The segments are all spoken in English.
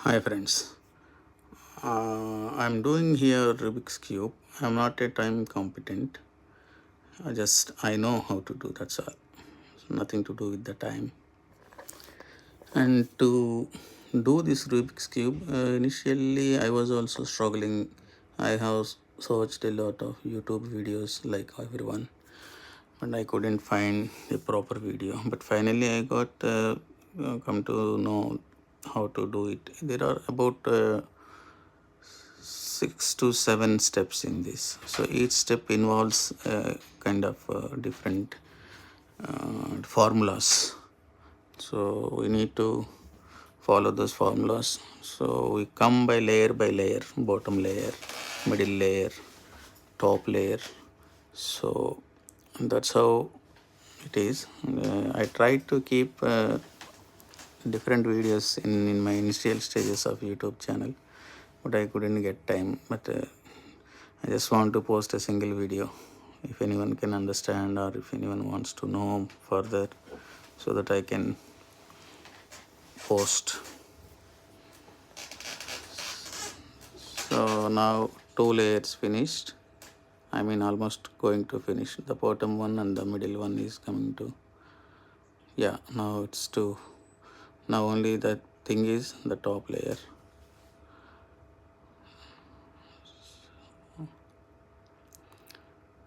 Hi friends, I'm doing here Rubik's Cube. I'm not a time competent. I know how to do, that's all. Nothing to do with the time. And to do this Rubik's Cube, initially I was also struggling. I have searched a lot of YouTube videos like everyone, but I couldn't find a proper video. But finally I got come to know how to do it. There are about 6 to 7 steps in this. So each step involves kind of different formulas. So we need to follow those formulas. So we come by layer, bottom layer, middle layer, top layer. So that's how it is. I tried to keep different videos in my initial stages of YouTube channel, but I couldn't get time. But I just want to post a single video. If anyone can understand or if anyone wants to know further, so that I can post. So now 2 layers finished. I mean almost going to finish. The bottom one and the middle one is coming to. Yeah, now it's 2. Now only the thing is the top layer.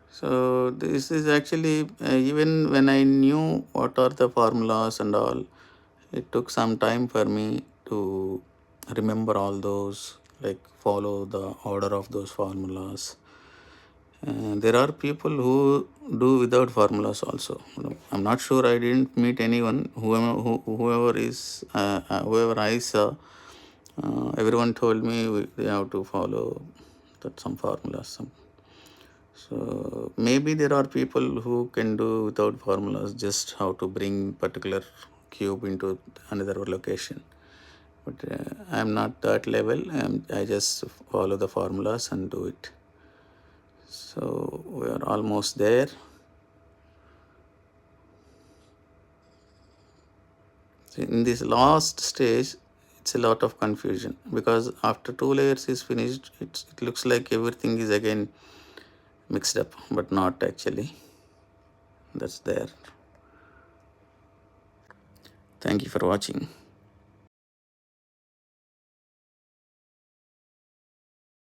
So this is actually even when I knew what are the formulas and all, it took some time for me to remember all those, like follow the order of those formulas. There are people who do without formulas also. I'm not sure. I didn't meet anyone. Whoever I saw, everyone told me they have to follow that some formulas. So maybe there are people who can do without formulas, just how to bring particular cube into another location. But I'm not that level. I just follow the formulas and do it. So we are almost there. So in this last stage, it's a lot of confusion, because after 2 layers is finished, it looks like everything is again mixed up, but not actually. That's there. Thank you for watching.